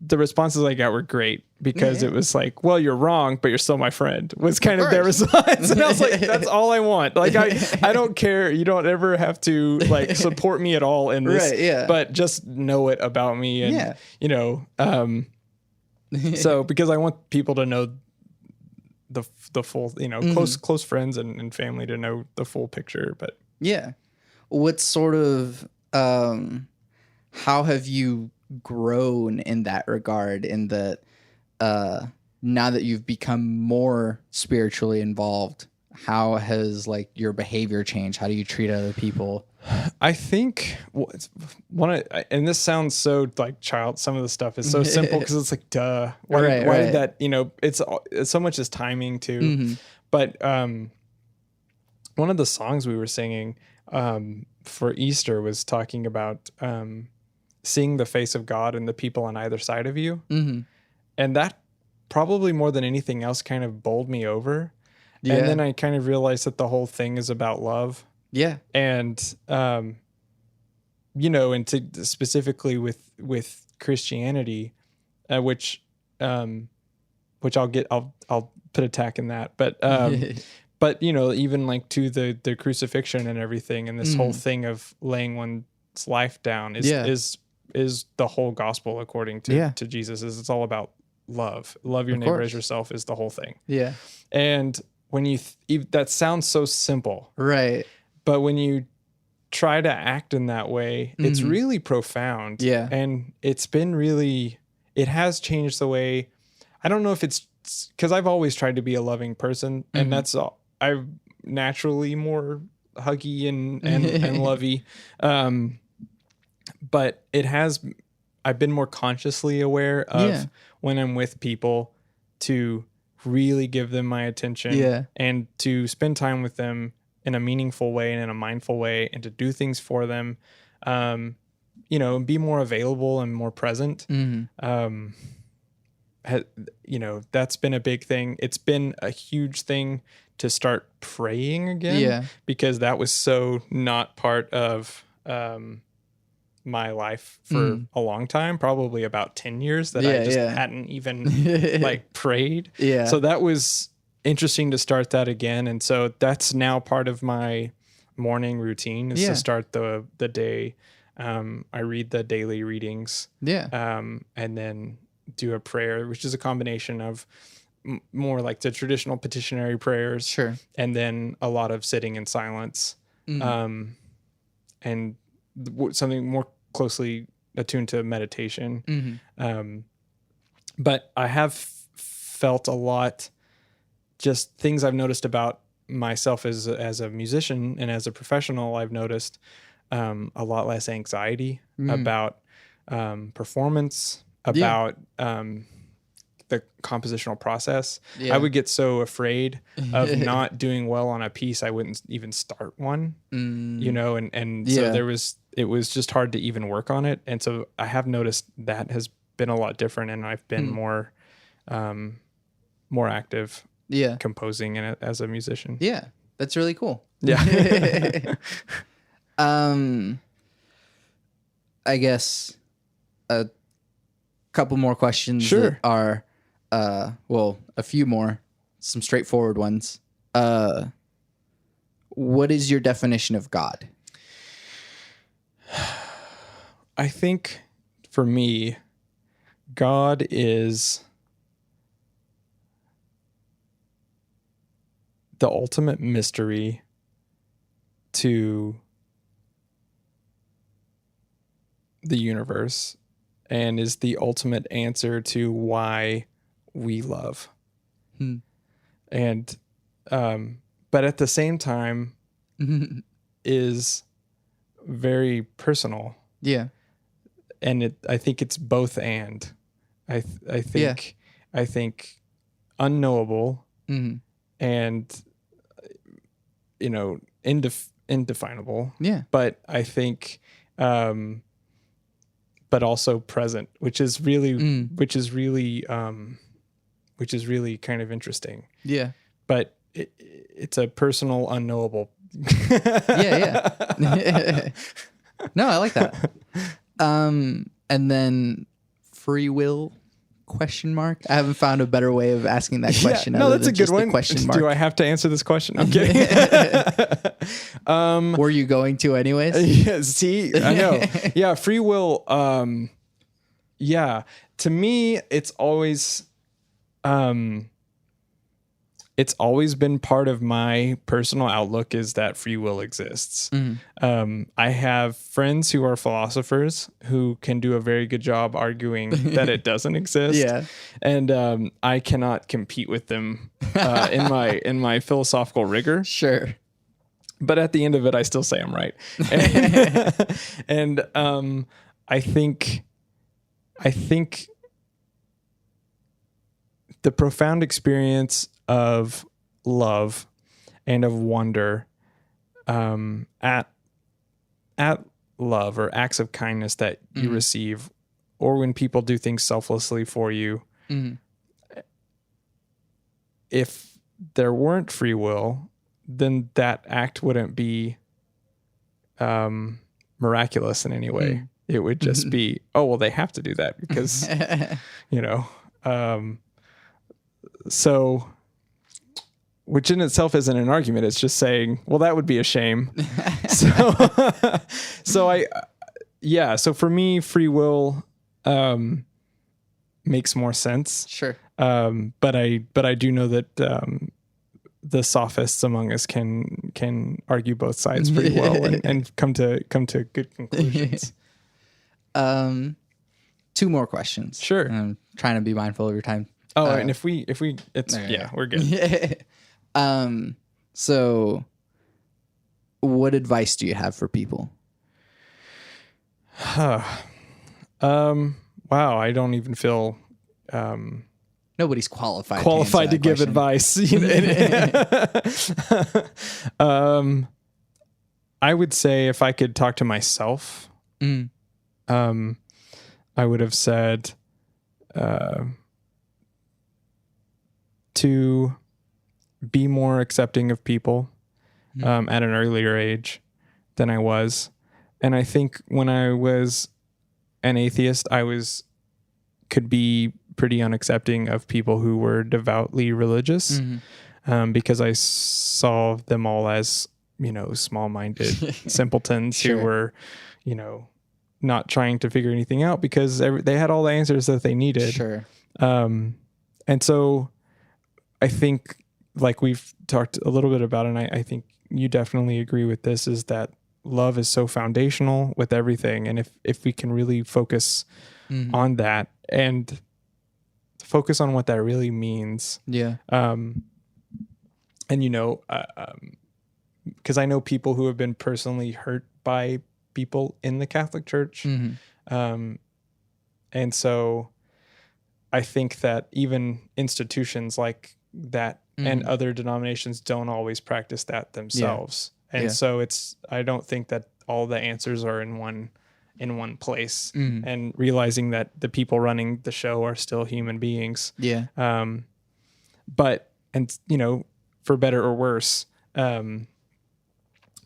Speaker 2: the responses I got were great because it was like, well, you're wrong, but you're still my friend was kind of their response. And I was like, that's all I want. Like, I don't care. You don't ever have to like support me at all in this, but just know it about me. And, so because I want people to know the full, close friends and family to know the full picture. But
Speaker 1: what sort of, how have you grown in that regard in that now that you've become more spiritually involved, how has like your behavior changed? How do you treat other people?
Speaker 2: I think and this sounds so like some of the stuff is so simple because it's like, duh, why did that, it's so much is timing too. But one of the songs we were singing for Easter was talking about seeing the face of God and the people on either side of you. And that probably more than anything else kind of bowled me over. And then I kind of realized that the whole thing is about love. And, and specifically with Christianity, which I'll put a tack in that, but, but even like to the crucifixion and everything, and this whole thing of laying one's life down is the whole gospel according to Jesus. It's all about love your neighbor as yourself is the whole thing. And when that sounds so simple, right? But when you try to act in that way, it's really profound. And it has changed the way, I don't know if it's because I've always tried to be a loving person, and that's all. I'm naturally more huggy and lovey. But I've been more consciously aware of when I'm with people to really give them my attention and to spend time with them in a meaningful way and in a mindful way, and to do things for them, and be more available and more present. That's been a big thing. It's been a huge thing to start praying again, because that was so not part of, my life for a long time, probably about 10 years that I just hadn't even like prayed. So that was interesting to start that again. And so that's now part of my morning routine is to start the day. I read the daily readings, and then do a prayer, which is a combination of more like the traditional petitionary prayers, and then a lot of sitting in silence, and something more closely attuned to meditation. But I have felt a lot, just things I've noticed about myself as a musician and as a professional. I've noticed a lot less anxiety about performance, about the compositional process. I would get so afraid of not doing well on a piece, I wouldn't even start one, so it was just hard to even work on it. And so I have noticed that has been a lot different, and I've been more active composing in it as a musician.
Speaker 1: That's really cool. I guess a couple more questions that are a few more, some straightforward ones. What is your definition of God?
Speaker 2: I think for me, God is the ultimate mystery to the universe and is the ultimate answer to why we love. And, but at the same time is very personal.
Speaker 1: Yeah.
Speaker 2: And I think it's both and I think unknowable and, indefinable.
Speaker 1: Yeah.
Speaker 2: But I think, but also present, which is really kind of interesting.
Speaker 1: Yeah.
Speaker 2: But it's a personal unknowable.
Speaker 1: Yeah. No, I like that. And then free will ? I haven't found a better way of asking that question.
Speaker 2: No, that's a good one.
Speaker 1: Question mark.
Speaker 2: Do I have to answer this question? I'm kidding.
Speaker 1: Were you going to anyways?
Speaker 2: Yeah, see, I know. Yeah, free will. To me, it's always been part of my personal outlook is that free will exists. I have friends who are philosophers who can do a very good job arguing that it doesn't exist.
Speaker 1: Yeah.
Speaker 2: And I cannot compete with them in my philosophical rigor.
Speaker 1: Sure.
Speaker 2: But at the end of it, I still say I'm right. And I think the profound experience of love and of wonder at love or acts of kindness that you receive, or when people do things selflessly for you. If there weren't free will, then that act wouldn't be miraculous in any way. It would just be, oh, well, they have to do that because, so, which in itself isn't an argument. It's just saying, well, that would be a shame. So for me, free will makes more sense.
Speaker 1: Sure.
Speaker 2: But I do know that the sophists among us can argue both sides pretty well and come to good conclusions.
Speaker 1: 2 more questions.
Speaker 2: Sure.
Speaker 1: I'm trying to be mindful of your time.
Speaker 2: Oh, and if we, we're good.
Speaker 1: So what advice do you have for people?
Speaker 2: Wow. I don't even feel,
Speaker 1: nobody's qualified
Speaker 2: to give advice. I would say if I could talk to myself, I would have said, to be more accepting of people at an earlier age than I was. And I think when I was an atheist, could be pretty unaccepting of people who were devoutly religious, because I saw them all as, small-minded simpletons who were, not trying to figure anything out because they had all the answers that they needed.
Speaker 1: Sure.
Speaker 2: And so I think, like we've talked a little bit about, and I think you definitely agree with this, is that love is so foundational with everything. And if we can really focus on that and focus on what that really means. Yeah. Because I know people who have been personally hurt by people in the Catholic Church. And so I think that even institutions like that and other denominations don't always practice that themselves. Yeah. And so I don't think that all the answers are in one place, and realizing that the people running the show are still human beings. Yeah. But for better or worse,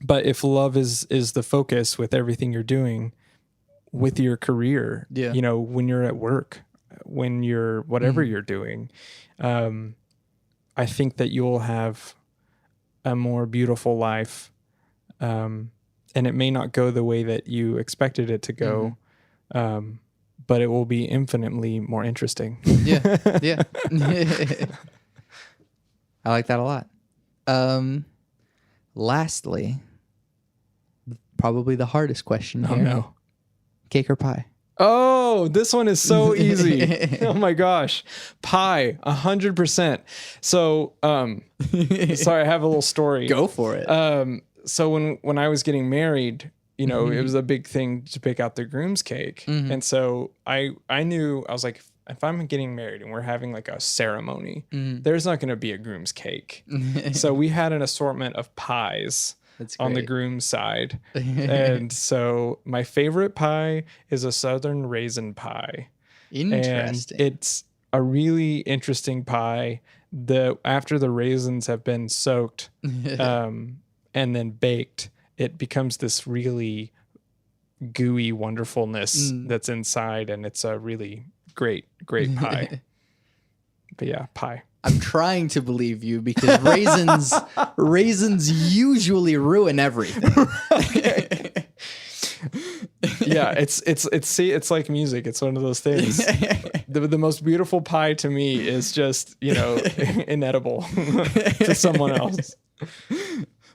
Speaker 2: but if love is the focus with everything you're doing with your career, when you're at work, when you're whatever you're doing, I think that you'll have a more beautiful life. And it may not go the way that you expected it to go. but it will be infinitely more interesting.
Speaker 1: Yeah. Yeah. I like that a lot. Lastly, probably the hardest question here.
Speaker 2: Oh no.
Speaker 1: Cake or pie?
Speaker 2: Oh, this one is so easy. Oh my gosh. Pie, 100%. So, sorry, I have a little story.
Speaker 1: Go for it.
Speaker 2: So when I was getting married, you know, it was a big thing to pick out the groom's cake. And so I knew, I was like, if I'm getting married and we're having like a ceremony, there's not going to be a groom's cake. So we had an assortment of pies on the groom's side. And so my favorite pie is a southern raisin pie.
Speaker 1: Interesting.
Speaker 2: And it's a really interesting pie. After the raisins have been soaked and then baked, it becomes this really gooey wonderfulness that's inside, and it's a really great pie. But yeah, pie.
Speaker 1: I'm trying to believe you because raisins usually ruin everything.
Speaker 2: Yeah, it's like music. It's one of those things. The most beautiful pie to me is just, you know, inedible to someone else.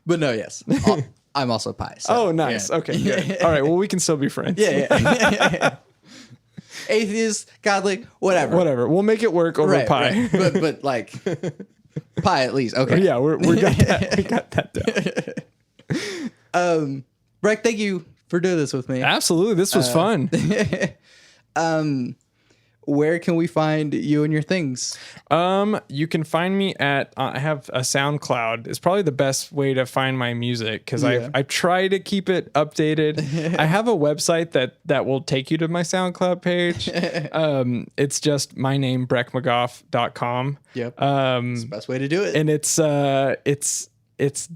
Speaker 1: But no, yes. I'm also pie. So,
Speaker 2: oh, nice.
Speaker 1: Yeah.
Speaker 2: Okay, good. All right, well, we can still be friends.
Speaker 1: Yeah. Atheist, Catholic, whatever.
Speaker 2: We'll make it work over pie.
Speaker 1: Right. But like pie at least. Okay.
Speaker 2: Yeah, we got that. We got that
Speaker 1: down. Breck, thank you for doing this with me.
Speaker 2: Absolutely, this was fun.
Speaker 1: Where can we find you and your things?
Speaker 2: You can find me at I have a SoundCloud. It's probably the best way to find my music because I try to keep it updated. I have a website that will take you to my SoundCloud page. It's just my name, breckmcgough.com.
Speaker 1: Yep. It's the best way to do it.
Speaker 2: And it's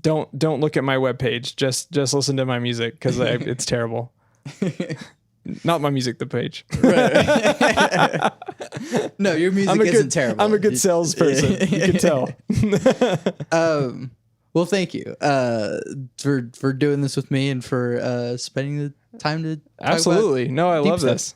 Speaker 2: don't look at my webpage. Just listen to my music because it's terrible. Not my music, the page.
Speaker 1: Right. No, your music isn't terrible.
Speaker 2: I'm a good salesperson. You can tell.
Speaker 1: Well, thank you for doing this with me and for spending the time to talk
Speaker 2: Absolutely. No, I love this.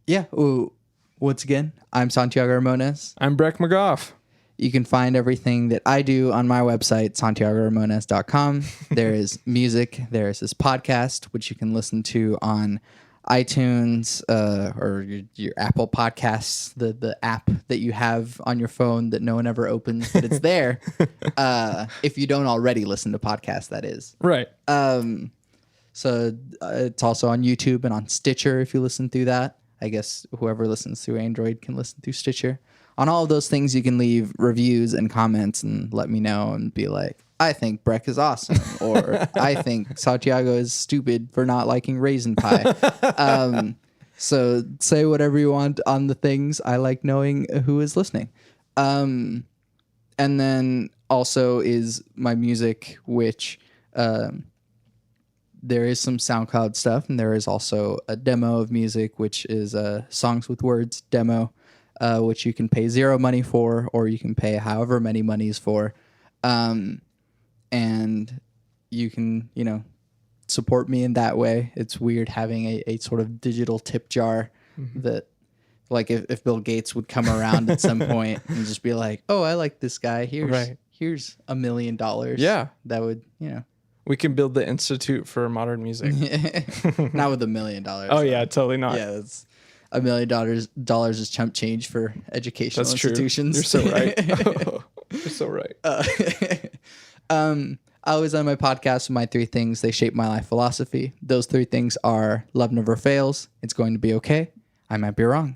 Speaker 1: Yeah. Ooh, once again, I'm Santiago Ramones.
Speaker 2: I'm Breck McGough.
Speaker 1: You can find everything that I do on my website, santiagoramones.com. There is music. There is this podcast, which you can listen to on iTunes or your Apple Podcasts, the app that you have on your phone that no one ever opens, but it's there. If you don't already listen to podcasts, that is.
Speaker 2: Right.
Speaker 1: So it's also on YouTube and on Stitcher if you listen through that. I guess whoever listens through Android can listen through Stitcher. On all of those things, you can leave reviews and comments and let me know and be like, I think Breck is awesome, or I think Santiago is stupid for not liking raisin pie. So say whatever you want on the things. I like knowing who is listening. And then also is my music, which there is some SoundCloud stuff, and there is also a demo of music, which is a Songs with Words demo. Which you can pay zero money for, or you can pay however many monies for. And you can, support me in that way. It's weird having a sort of digital tip jar that, like, if Bill Gates would come around at some point and just be like, oh, I like this guy. Here's $1 million.
Speaker 2: Yeah.
Speaker 1: That would,
Speaker 2: We can build the Institute for Modern Music.
Speaker 1: Not with $1 million.
Speaker 2: Oh, yeah, totally not.
Speaker 1: Yeah, that's... $1 million is chump change for educational institutions.
Speaker 2: You're so right. You're so right.
Speaker 1: I always on my podcast, my 3 things, they shape my life philosophy. Those 3 things are love never fails. It's going to be okay. I might be wrong.